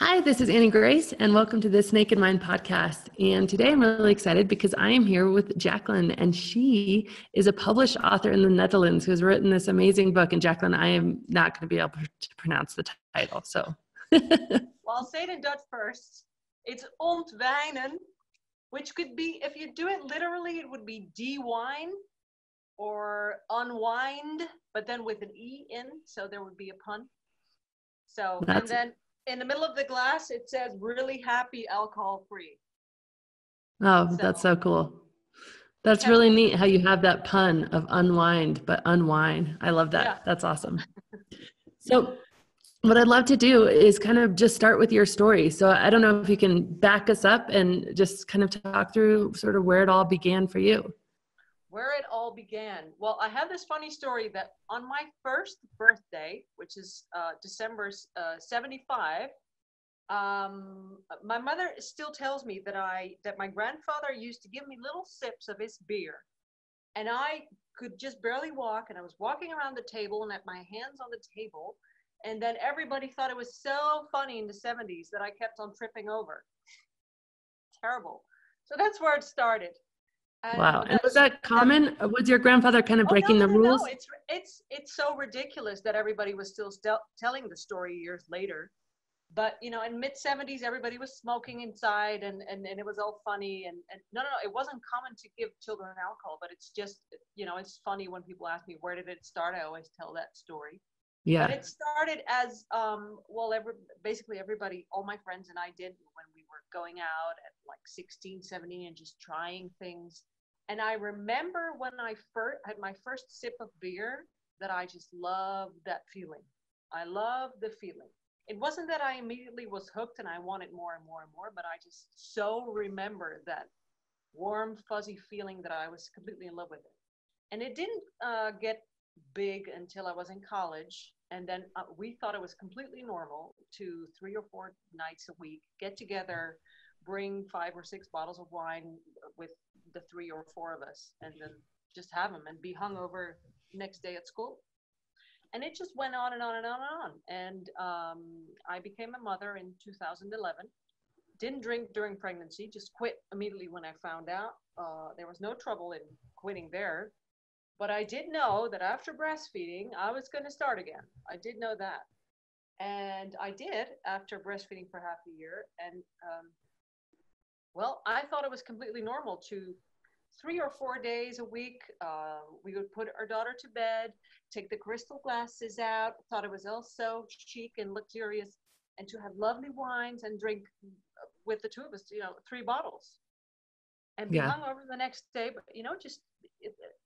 Hi, this is Annie Grace, and welcome to the Snake and Mind podcast. And today I'm really excited because I am here with Jacqueline, and she is a published author in the Netherlands who has written this amazing book. And Jacqueline, I am not going to be able to pronounce the title, so. Well, I'll say it in Dutch first. It's UnWijnen, which could be, if you do it literally, it would be de-wine or unwind, but then with an E in, so there would be a pun. So, and then in the middle of the glass, it says really happy alcohol free. Oh, that's so cool. That's really neat how you have that pun of unwind, but unwine. I love that. Yeah. That's awesome. So what I'd love to do is kind of just start with your story. So I don't know if you can back us up and just kind of talk through sort of where it all began for you. Where it all began. Well, I have this funny story that on my first birthday, which is December 75, my mother still tells me that my grandfather used to give me little sips of his beer, and I could just barely walk, and I was walking around the table and had my hands on the table, and then everybody thought it was so funny in the 70s that I kept on tripping over. Terrible. So that's where it started. And wow. And was that common? Was your grandfather kind of breaking the rules? No, it's so ridiculous that everybody was still telling the story years later. But, you know, in mid-70s, everybody was smoking inside and it was all funny. And no, it wasn't common to give children alcohol, but it's just, you know, it's funny when people ask me, where did it start? I always tell that story. Yeah. But it started as, basically everybody, all my friends and I did when we were going out at like 16, 17 and just trying things. And I remember when I had my first sip of beer that I just loved that feeling. I loved the feeling. It wasn't that I immediately was hooked and I wanted more and more and more, but I just so remember that warm, fuzzy feeling that I was completely in love with it. And it didn't get big until I was in college. And then we thought it was completely normal to 3 or 4 nights a week, get together, bring 5 or 6 bottles of wine with the 3 or 4 of us, and then just have them and be hungover next day at school. And it just went on and on and on and on. And I became a mother in 2011. Didn't drink during pregnancy, just quit immediately when I found out. There was no trouble in quitting there. But I did know that after breastfeeding, I was going to start again. I did know that. And I did after breastfeeding for half a year. And well, I thought it was completely normal to 3 or 4 days a week, we would put our daughter to bed, take the crystal glasses out, thought it was all so chic and luxurious, and to have lovely wines and drink with the 2 of us, 3 bottles. And be hung over the next day, but, just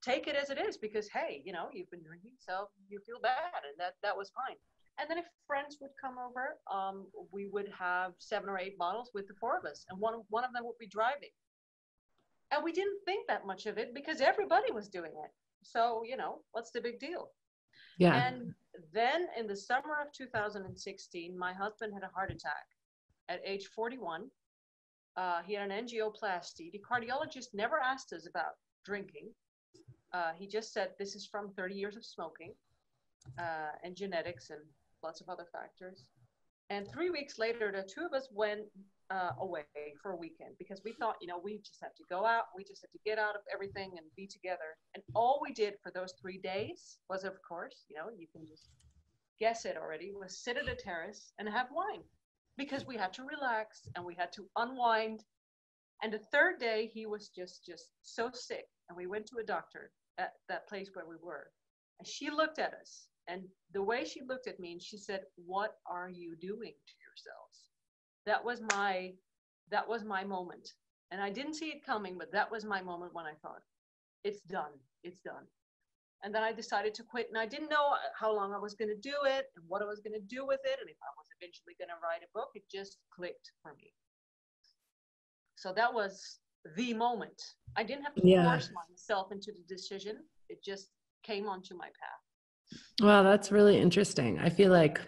take it as it is because, hey, you've been drinking, so you feel bad, and that was fine. And then if friends would come over, we would have 7 or 8 bottles with the 4 of us, and one of them would be driving. And we didn't think that much of it because everybody was doing it. So, what's the big deal? Yeah. And then in the summer of 2016, my husband had a heart attack at age 41. He had an angioplasty. The cardiologist never asked us about drinking. He just said, this is from 30 years of smoking and genetics and lots of other factors. And 3 weeks later, the 2 of us went away for a weekend because we thought, we just have to go out. We just have to get out of everything and be together. And all we did for those 3 days was, of course, you can just guess it already, was sit at a terrace and have wine because we had to relax and we had to unwind. And the 3rd day, he was just so sick. And we went to a doctor at that place where we were. And she looked at us. And the way she looked at me and she said, what are you doing to yourselves? That was my moment. And I didn't see it coming, but that was my moment when I thought, it's done. It's done. And then I decided to quit. And I didn't know how long I was going to do it and what I was going to do with it. And if I was eventually going to write a book, it just clicked for me. So that was the moment. I didn't have to force myself into the decision. It just came onto my path. Well, that's really interesting. I feel like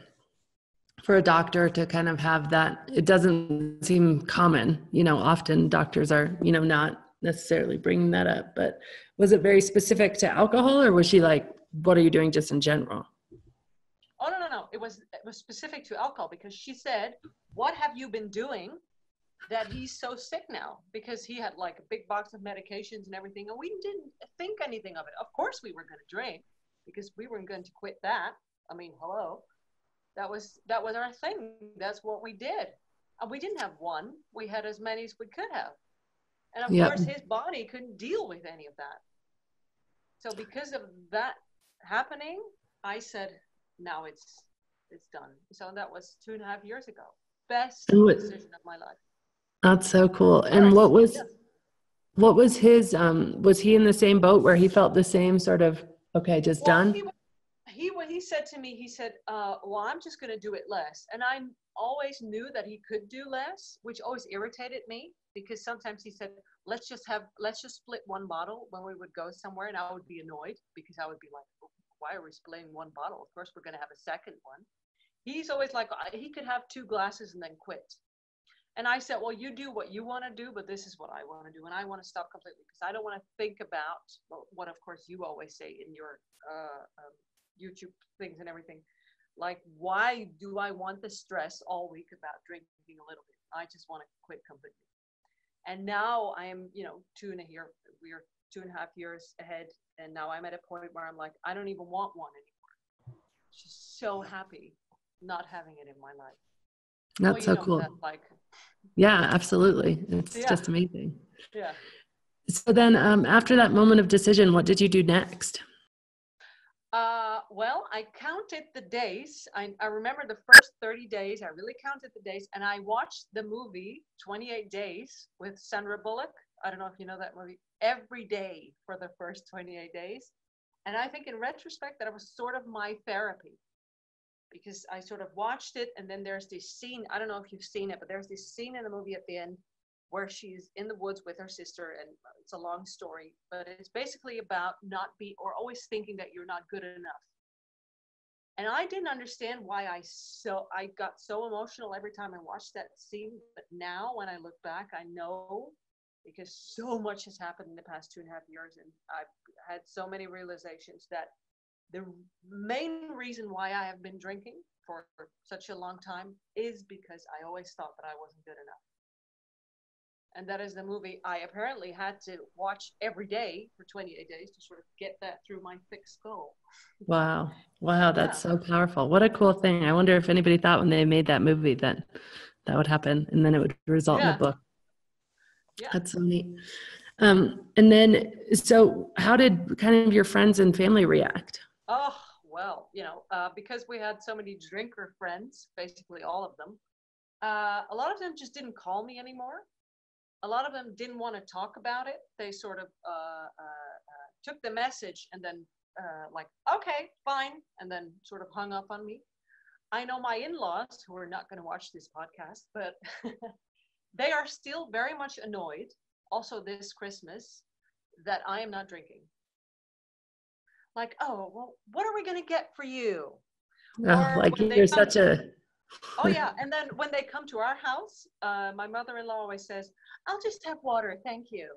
for a doctor to kind of have that, it doesn't seem common. Often doctors are, not necessarily bringing that up, but was it very specific to alcohol or was she like, what are you doing just in general? Oh, no. It was specific to alcohol because she said, what have you been doing that he's so sick now? Because he had like a big box of medications and everything, and we didn't think anything of it. Of course we were going to drink because we weren't going to quit that. I mean, hello, that was our thing. That's what we did. And we didn't have one. We had as many as we could have. And of Yep. course his body couldn't deal with any of that. So because of that happening, I said, now it's done. So that was 2.5 years ago. Best decision of my life. That's so cool. And what was his, was he in the same boat where he felt the same sort of, okay, just done? He said to me, he said, well, I'm just going to do it less. And I always knew that he could do less, which always irritated me, because sometimes he said, let's just split one bottle when we would go somewhere. And I would be annoyed because I would be like, why are we splitting one bottle? Of course, we're going to have a second one. He's always like, he could have 2 glasses and then quit. And I said, well, you do what you want to do, but this is what I want to do. And I want to stop completely because I don't want to think about what, of course, you always say in your YouTube things and everything. Like, why do I want the stress all week about drinking a little bit? I just want to quit completely. And now I am, we are 2.5 years ahead. And now I'm at a point where I'm like, I don't even want one anymore. Just so happy not having it in my life. That's so cool. Yeah, absolutely. It's just amazing. Yeah. So then after that moment of decision, what did you do next? Well, I counted the days. I remember the first 30 days. I really counted the days. And I watched the movie 28 Days with Sandra Bullock. I don't know if you know that movie. Every day for the first 28 days. And I think in retrospect that it was sort of my therapy. Because I sort of watched it, and then there's this scene, I don't know if you've seen it, but there's this scene in the movie at the end where she's in the woods with her sister, and it's a long story, but it's basically about always thinking that you're not good enough. And I didn't understand why I got so emotional every time I watched that scene, but now when I look back, I know, because so much has happened in the past 2.5 years, and I've had so many realizations that the main reason why I have been drinking for such a long time is because I always thought that I wasn't good enough. And that is the movie I apparently had to watch every day for 28 days to sort of get that through my thick skull. Wow. That's so powerful. What a cool thing. I wonder if anybody thought when they made that movie that would happen and then it would result in a book. Yeah. That's so neat. And then, so how did kind of your friends and family react? Oh, well, because we had so many drinker friends, basically all of them, a lot of them just didn't call me anymore. A lot of them didn't want to talk about it. They sort of took the message and then like, okay, fine, and then sort of hung up on me. I know my in-laws, who are not going to watch this podcast, but they are still very much annoyed, also this Christmas, that I am not drinking. Like, oh, well, what are we going to get for you? Like you're such a... Oh, yeah. And then when they come to our house, my mother-in-law always says, I'll just have water, thank you.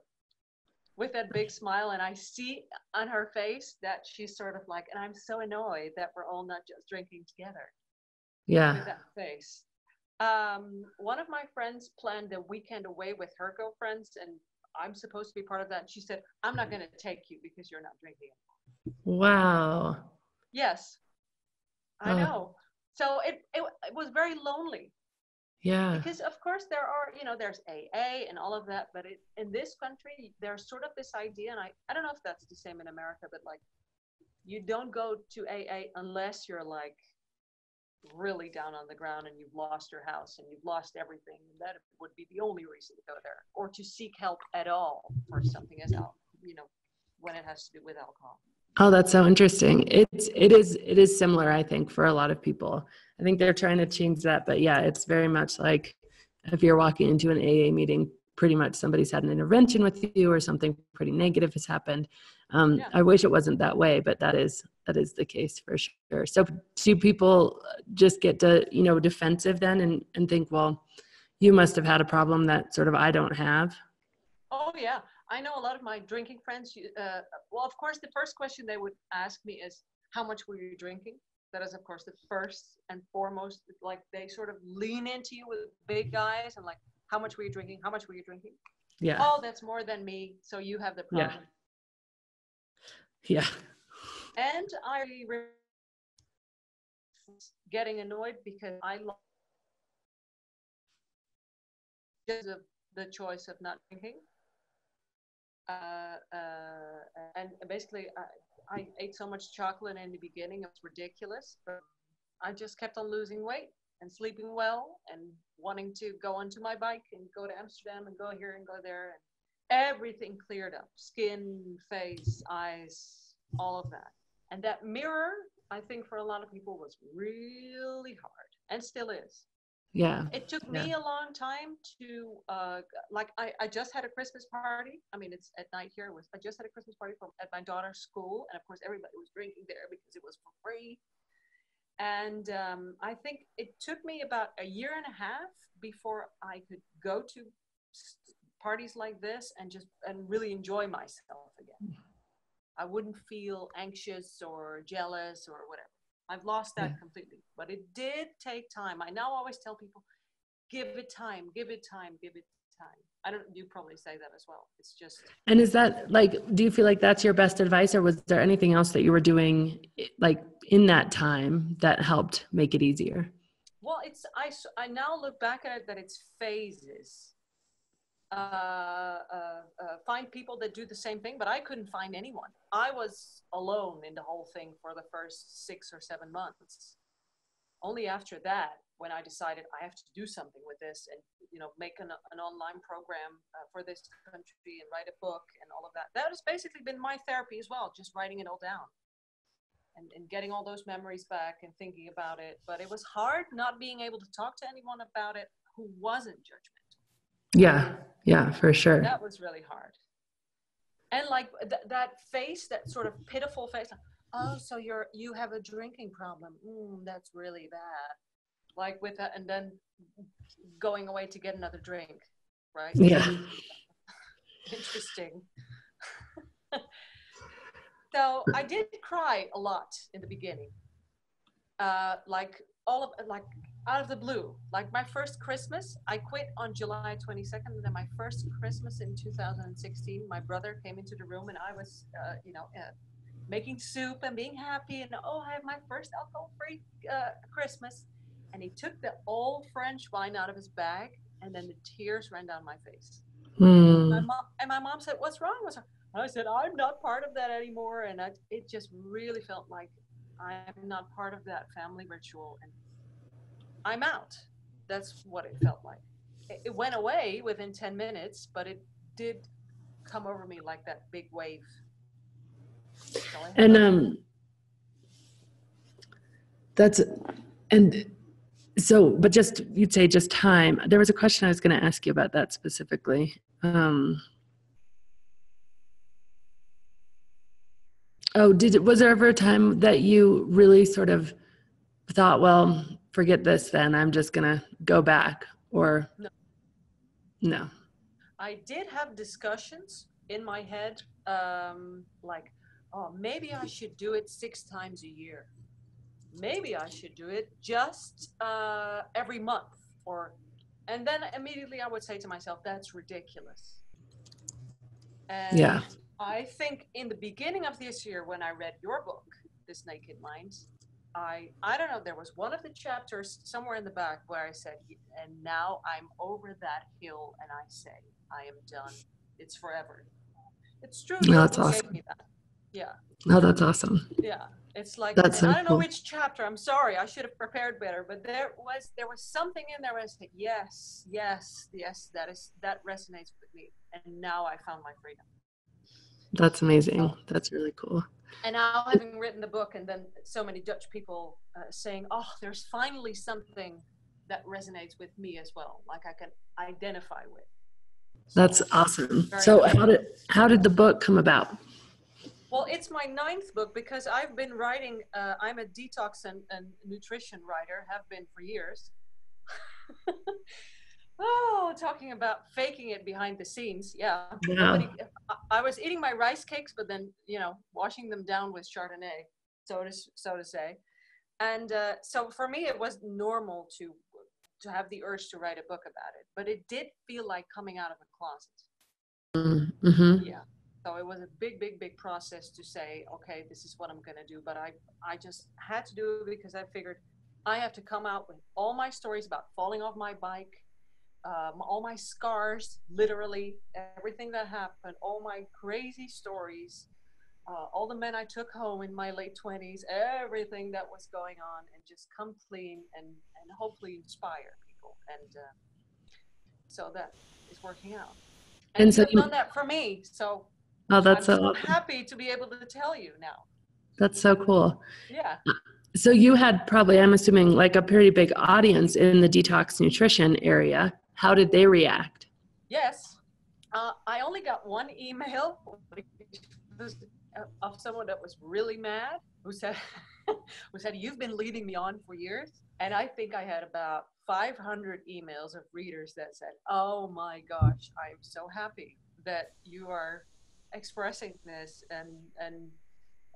With that big smile. And I see on her face that she's sort of like, and I'm so annoyed that we're all not just drinking together. Yeah. With that face. One of my friends planned a weekend away with her girlfriends, and I'm supposed to be part of that. And she said, I'm not going to take you because you're not drinking. Wow. Yes, I know. So it was very lonely. Yeah. Because of course there are, there's AA and all of that, but in this country, there's sort of this idea, and I don't know if that's the same in America, but like, you don't go to AA unless you're like really down on the ground and you've lost your house and you've lost everything. And that would be the only reason to go there, or to seek help at all for something as when it has to do with alcohol. Oh, that's so interesting. It is similar, I think, for a lot of people. I think they're trying to change that, but yeah, it's very much like if you're walking into an AA meeting, pretty much somebody's had an intervention with you or something pretty negative has happened. I wish it wasn't that way, but that is the case for sure. So do people just get to, defensive then and think, well, you must have had a problem that sort of I don't have? Oh, yeah. I know a lot of my drinking friends, well, of course, the first question they would ask me is, how much were you drinking? That is, of course, the first and foremost. Like they sort of lean into you with big eyes and like, how much were you drinking? How much were you drinking? Yeah. Oh, that's more than me. So you have the problem. Yeah. And I getting annoyed because I love the choice of not drinking. And basically, I ate so much chocolate in the beginning, it was ridiculous. But I just kept on losing weight and sleeping well and wanting to go onto my bike and go to Amsterdam and go here and go there. And everything cleared up, skin, face, eyes, all of that. And that mirror, I think for a lot of people was really hard and still is. Yeah. It took me a long time to, I just had a Christmas party. I mean, it's at night here. I just had a Christmas party at my daughter's school. And of course, everybody was drinking there because it was for free. And I think it took me about a year and a half before I could go to parties like this and really enjoy myself again. I wouldn't feel anxious or jealous or whatever. I've lost that completely, but it did take time. I now always tell people, give it time, give it time, give it time. You probably say that as well. It's just. And is that like, do you feel like that's your best advice, or was there anything else that you were doing like in that time that helped make it easier? Well, I now look back at it that it's phases. Find people that do the same thing, but I couldn't find anyone. I was alone in the whole thing for the first 6 or 7 months. Only after that, when I decided I have to do something with this and, make an online program for this country and write a book and all of that. That has basically been my therapy as well, just writing it all down and getting all those memories back and thinking about it. But it was hard not being able to talk to anyone about it who wasn't judgmental. Yeah, for sure. That was really hard. And like that face, that sort of pitiful face, like, oh, so you have a drinking problem. That's really bad. Like with that, and then going away to get another drink, right? Yeah. Interesting. So I did cry a lot in the beginning. Like out of the blue. Like my first Christmas, I quit on July 22nd, and then my first Christmas in 2016, my brother came into the room and I was, making soup and being happy and I have my first alcohol-free Christmas. And he took the old French wine out of his bag, and then the tears ran down my face. My mom said, "What's wrong?" I said, "I'm not part of that anymore." And it just really felt like I'm not part of that family ritual, and I'm out. That's what it felt like. It went away within 10 minutes, but it did come over me like that big wave. But just, you'd say just time. There was a question I was going to ask you about that specifically. Was there ever a time that you really sort of thought, well, forget this then, I'm just going to go back? Or no? I did have discussions in my head, like, maybe I should do it 6 times a year. Maybe I should do it just every month. And then immediately I would say to myself, that's ridiculous. And I think in the beginning of this year, when I read your book, This Naked Mind, I don't know, there was one of the chapters somewhere in the back where I said, and now I'm over that hill and I say, I am done. It's forever. It's true. No, that's awesome. Gave me that. Yeah. Oh, that's awesome. Yeah. It's like, that's so I don't know cool. which chapter, I'm sorry, I should have prepared better, but there was something in there where I said, yes, that resonates with me. And now I found my freedom. That's amazing. That's really cool. And now having written the book, and then so many Dutch people saying, oh, there's finally something that resonates with me as well, like I can identify with. That's awesome. So how did the book come about? Well, it's my 9th book because I've been writing, I'm a detox and nutrition writer, have been for years. Talking about faking it behind the scenes. Yeah. I was eating my rice cakes, but then, washing them down with Chardonnay, so to say. And so for me, it was normal to have the urge to write a book about it, but it did feel like coming out of a closet. Mm-hmm. Yeah. So it was a big process to say, okay, this is what I'm going to do. But I just had to do it because I figured I have to come out with all my stories about falling off my bike, all my scars, literally everything that happened, all my crazy stories, all the men I took home in my late 20s, everything that was going on, and just come clean and hopefully inspire people. And so that is working out. And And you so have done that for me. So oh, that's I'm so so awesome. happy to be able to tell you now. That's so cool. Yeah. So you had probably, I'm assuming, like a pretty big audience in the detox nutrition area. How did they react? Yes. I only got one email of someone that was really mad, who said, you've been leading me on for years. And I think I had about 500 emails of readers that said, oh my gosh, I'm so happy that you are expressing this, and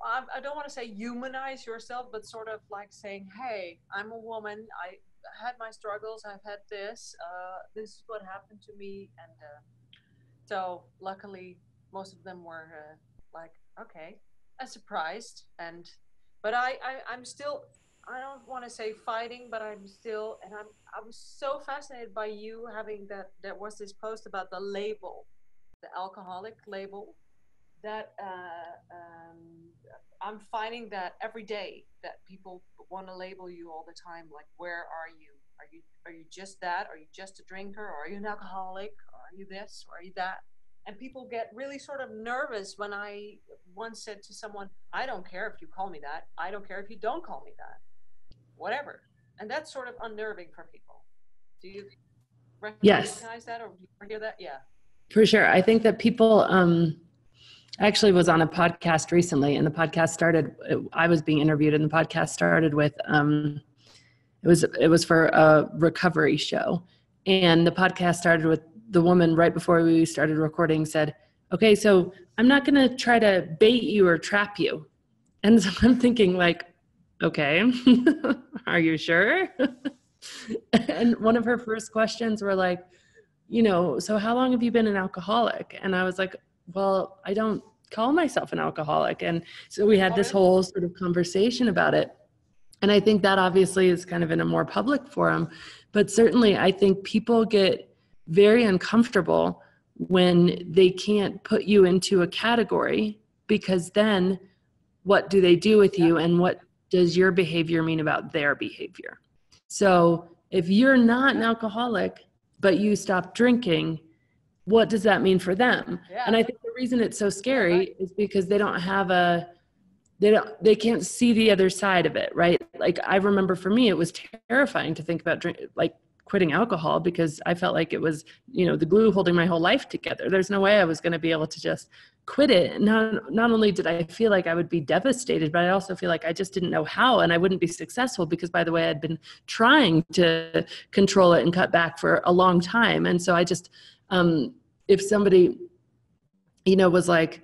I don't want to say humanize yourself, but sort of like saying, hey, I'm a woman. I had my struggles. I've had this. This is what happened to me. And so luckily, most of them were like, okay, I'm surprised. But I'm still, I don't want to say fighting, but I'm still, and I'm so fascinated by you having that. There was this post about the label, the alcoholic label, that I'm finding that every day that people want to label you all the time. Like, where are you? Are you just that? Are you just a drinker? Or are you an alcoholic? Or are you this? Or are you that? And people get really sort of nervous when I once said to someone, I don't care if you call me that. I don't care if you don't call me that. Whatever. And that's sort of unnerving for people. Do you Yes, recognize that or hear that? Yeah. for sure. I think that people, actually was on a podcast recently, and the podcast started, I was being interviewed, and the podcast started with, it was for a recovery show. And the podcast started with the woman right before we started recording said, okay, so I'm not going to try to bait you or trap you. And so I'm thinking like, okay, are you sure? And one of her first questions were like, so how long have you been an alcoholic? And I was like, well, I don't call myself an alcoholic. And so we had this whole sort of conversation about it. And I think that obviously is kind of in a more public forum, but certainly I think people get very uncomfortable when they can't put you into a category, because then what do they do with you, and what does your behavior mean about their behavior? So if you're not an alcoholic, but you stop drinking, what does that mean for them? Yeah. And I think the reason it's so scary is because they don't have they can't see the other side of it, right? Like, I remember for me, it was terrifying to think about quitting alcohol, because I felt like it was, the glue holding my whole life together. There's no way I was going to be able to just quit it. Not only did I feel like I would be devastated, but I also feel like I just didn't know how, and I wouldn't be successful because, by the way, I'd been trying to control it and cut back for a long time. And so I just, if somebody, was like,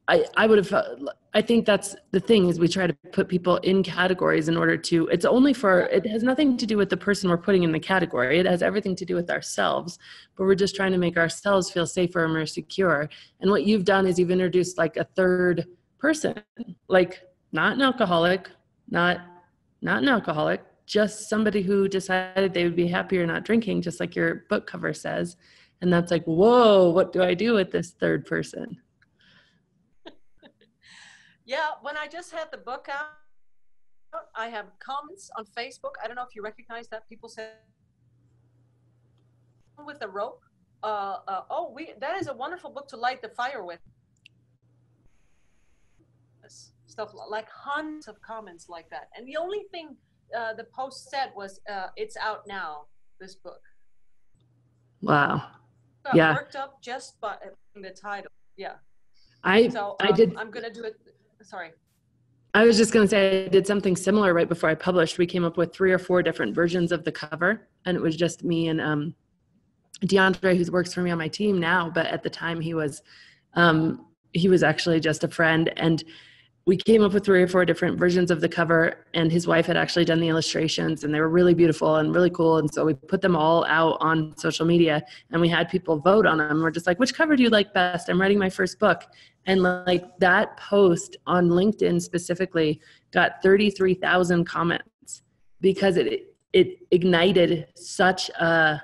I would have felt, I think that's the thing, is we try to put people in categories in order to, it has nothing to do with the person we're putting in the category. It has everything to do with ourselves, but we're just trying to make ourselves feel safer and more secure. And what you've done is you've introduced like a third person, like not an alcoholic, not an alcoholic, just somebody who decided they would be happier not drinking, just like your book cover says. And that's like, whoa, what do I do with this third person? Yeah, when I just had the book out, I have comments on Facebook. I don't know if you recognize that. People say, with a rope. That is a wonderful book to light the fire with. Stuff like hundreds of comments like that. And the only thing the post said was, it's out now, this book. Wow. Got worked up just by the title. Yeah. I did. I'm going to do it. Sorry. I was just going to say I did something similar right before I published. We came up with 3 or 4 different versions of the cover, and it was just me and DeAndre, who works for me on my team now, but at the time he was actually just a friend. And we came up with 3 or 4 different versions of the cover, and his wife had actually done the illustrations, and they were really beautiful and really cool. And so we put them all out on social media, and we had people vote on them. We're just like, which cover do you like best? I'm writing my first book. And like that post on LinkedIn specifically got 33,000 comments because it ignited such a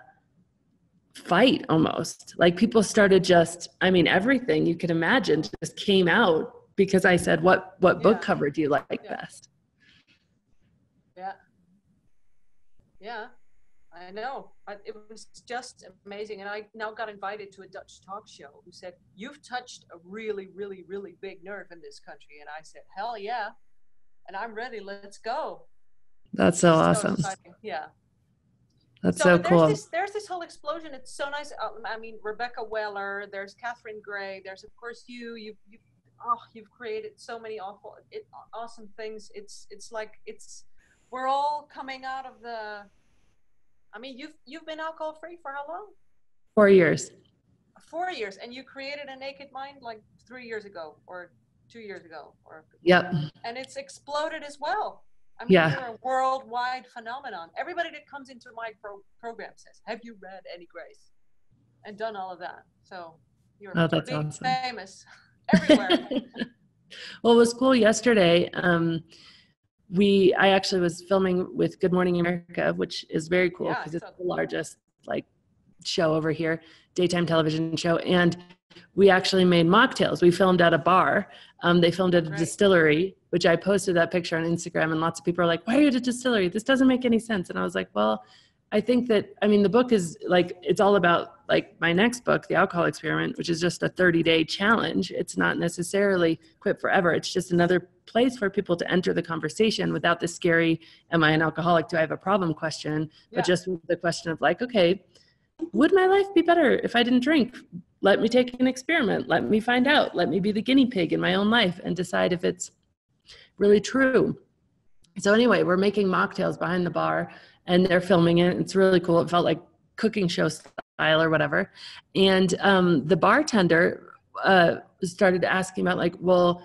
fight almost. Like people started just, I mean, everything you could imagine just came out because I said, what book cover do you like best? Yeah. Yeah. I know. It was just amazing. And I now got invited to a Dutch talk show who said, you've touched a really, really, really big nerve in this country. And I said, hell yeah. And I'm ready. Let's go. That's so awesome. Exciting. Yeah. That's so cool. There's this whole explosion. It's so nice. I mean, Rebecca Weller, there's Catherine Gray, there's of course you've created so many awesome things. It's like we're all coming out of the. I mean, you've been alcohol free for how long? 4 years. 4 years, and you created A Naked Mind like 3 years ago or 2 years ago, or yep. And it's exploded as well. I mean, you're a worldwide phenomenon. Everybody that comes into my program says, "Have you read Annie Grace?" and done all of that. So you're that's awesome. Famous everywhere. Well, it was cool yesterday. I actually was filming with Good Morning America, which is very cool because it's the largest like show over here, daytime television show. And we actually made mocktails. We filmed at a bar. They filmed at a distillery, which I posted that picture on Instagram, and lots of people are like, why are you at a distillery? This doesn't make any sense. And I was like, well, I think that, I mean, the book is like, it's all about like my next book, The Alcohol Experiment, which is just a 30-day challenge. It's not necessarily quit forever. It's just another place for people to enter the conversation without the scary, am I an alcoholic? Do I have a problem question? But just with the question of like, okay, would my life be better if I didn't drink? Let me take an experiment. Let me find out. Let me be the guinea pig in my own life and decide if it's really true. So anyway, we're making mocktails behind the bar and they're filming it. It's really cool. It felt like cooking show style or whatever. And the bartender started asking about like, well,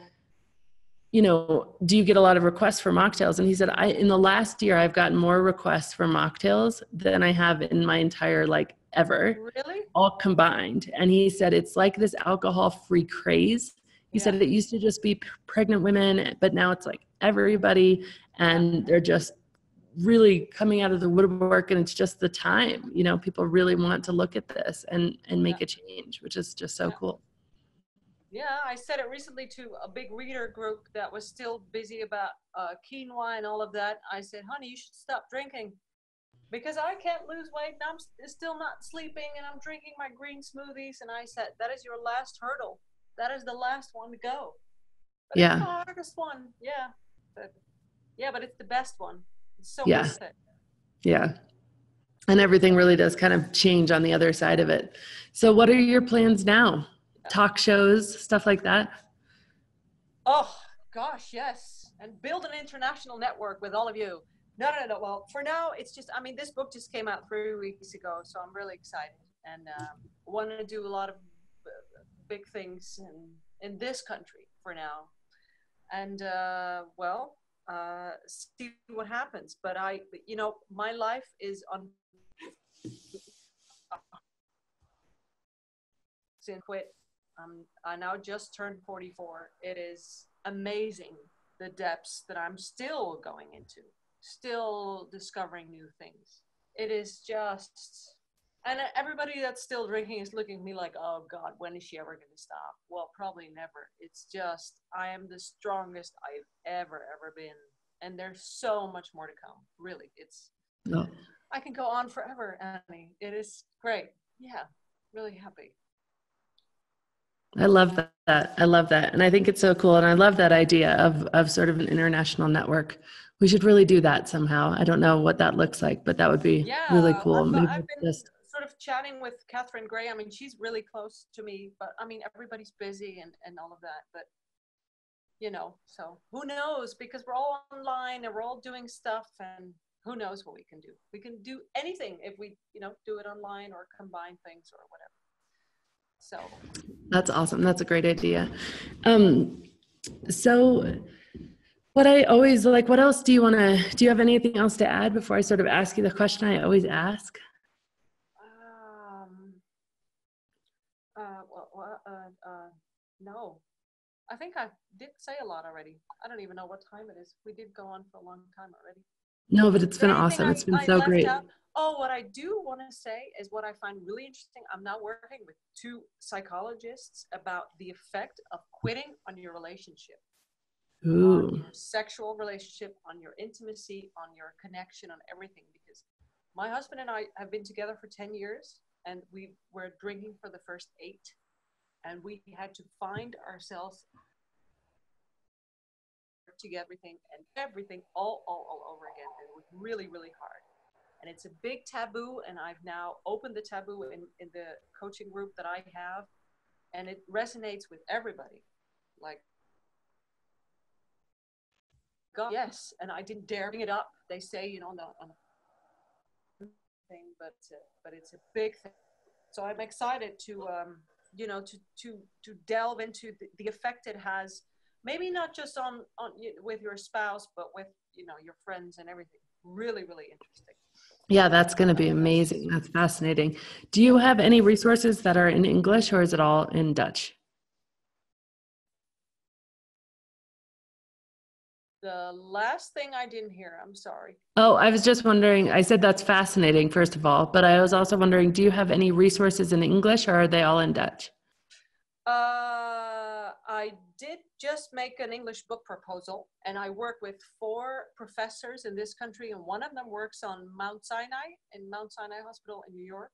you know, do you get a lot of requests for mocktails? And he said, in the last year, I've gotten more requests for mocktails than I have in my entire like ever. Really? All combined. And he said, it's like this alcohol-free craze. He said it used to just be pregnant women, but now it's like everybody, and they're just really coming out of the woodwork, and it's just the time, you know, people really want to look at this and make a change, which is just so cool. Yeah, I said it recently to a big reader group that was still busy about quinoa and all of that. I said, honey, you should stop drinking because I can't lose weight and I'm still not sleeping and I'm drinking my green smoothies. And I said, that is your last hurdle. That is the last one to go. But it's the hardest one. Yeah. But it's the best one. It's so worth it. Yeah. And everything really does kind of change on the other side of it. So what are your plans now? Talk shows, stuff like that? Oh, gosh, yes. And build an international network with all of you. No. Well, for now, it's just, I mean, this book just came out 3 weeks ago, so I'm really excited. And want to do a lot of big things in this country for now. And, see what happens. But my life is on quit. I now just turned 44. It is amazing the depths that I'm still going into, still discovering new things. It is just, and everybody that's still drinking is looking at me like, oh God, when is she ever going to stop? Well, probably never. It's just, I am the strongest I've ever been. And there's so much more to come. Really, I can go on forever, Annie. It is great. Yeah, really happy. I love that. I love that. And I think it's so cool. And I love that idea of sort of an international network. We should really do that somehow. I don't know what that looks like, but that would be really cool. I've been sort of chatting with Catherine Gray. I mean, she's really close to me, but I mean, everybody's busy and all of that. But, so who knows? Because we're all online and we're all doing stuff, and who knows what we can do. We can do anything if we, do it online or combine things or whatever. So that's awesome. That's a great idea. So what I always like, what else do you want to, do you have anything else to add before I sort of ask you the question I always ask? No, I think I did say a lot already. I don't even know what time it is. We did go on for a long time already. No, but it's Is there been anything awesome. It's been I so left great. out? Oh, what I do want to say is what I find really interesting. I'm now working with 2 psychologists about the effect of quitting on your relationship, on Ooh, your sexual relationship, on your intimacy, on your connection, on everything. Because my husband and I have been together for 10 years and we were drinking for the first 8. And we had to find ourselves to get everything all over again. And it was really, really hard. And it's a big taboo. And I've now opened the taboo in the coaching group that I have. And it resonates with everybody. Like, God, yes. And I didn't dare bring it up. They say, on the thing, but it's a big thing. So I'm excited to, to delve into the effect it has, maybe not just on with your spouse, but with, your friends and everything. Really, really interesting. yeah, that's going to be amazing. That's fascinating. Do you have any resources that are in English or is it all in Dutch? The last thing I didn't hear, I'm sorry. Oh, I was just wondering, I said that's fascinating, first of all, but I was also wondering, do you have any resources in English or are they all in Dutch? I did just make an English book proposal, and I work with 4 professors in this country, and one of them works on Mount Sinai Hospital in New York.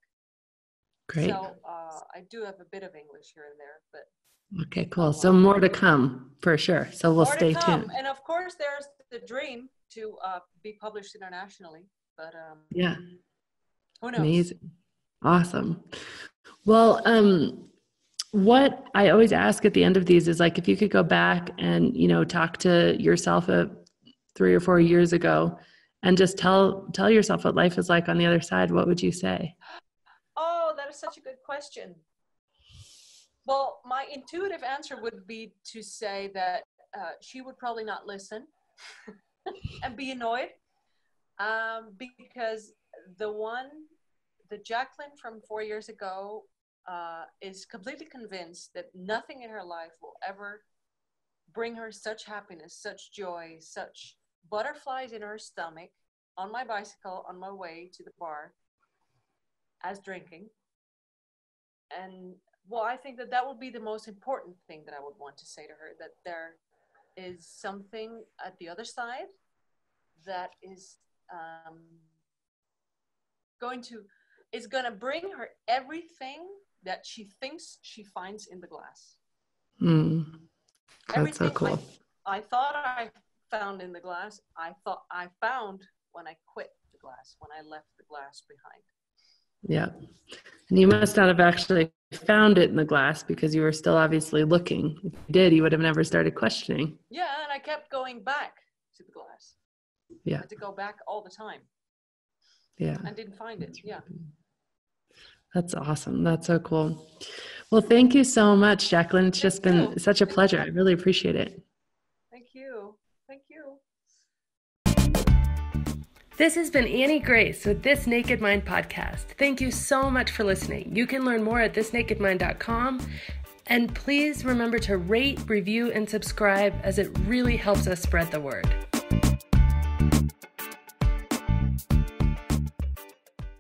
Great. So I do have a bit of English here and there, but okay, cool. So more to come for sure. So we'll stay tuned. And of course, there's the dream to be published internationally, but yeah, who knows? Amazing, awesome. Well, what I always ask at the end of these is like, if you could go back and, talk to yourself 3 or 4 years ago and just tell yourself what life is like on the other side, what would you say? Oh, that is such a good question. Well, my intuitive answer would be to say that she would probably not listen and be annoyed because the Jacqueline from 4 years ago is completely convinced that nothing in her life will ever bring her such happiness, such joy, such butterflies in her stomach on my bicycle on my way to the bar as drinking. And well, I think that would be the most important thing that I would want to say to her, that there is something at the other side that is going to bring her everything that she thinks she finds in the glass. That's everything so cool. I thought I found in the glass, I thought I found when I quit the glass, when I left the glass behind. Yeah. And you must not have actually found it in the glass because you were still obviously looking. If you did, you would have never started questioning. Yeah, and I kept going back to the glass. Yeah. I had to go back all the time. Yeah. And didn't find it. Yeah. That's awesome. That's so cool. Well, thank you so much, Jacqueline. It's just been such a pleasure. I really appreciate it. Thank you. Thank you. This has been Annie Grace with This Naked Mind podcast. Thank you so much for listening. You can learn more at thisnakedmind.com. And please remember to rate, review, and subscribe as it really helps us spread the word.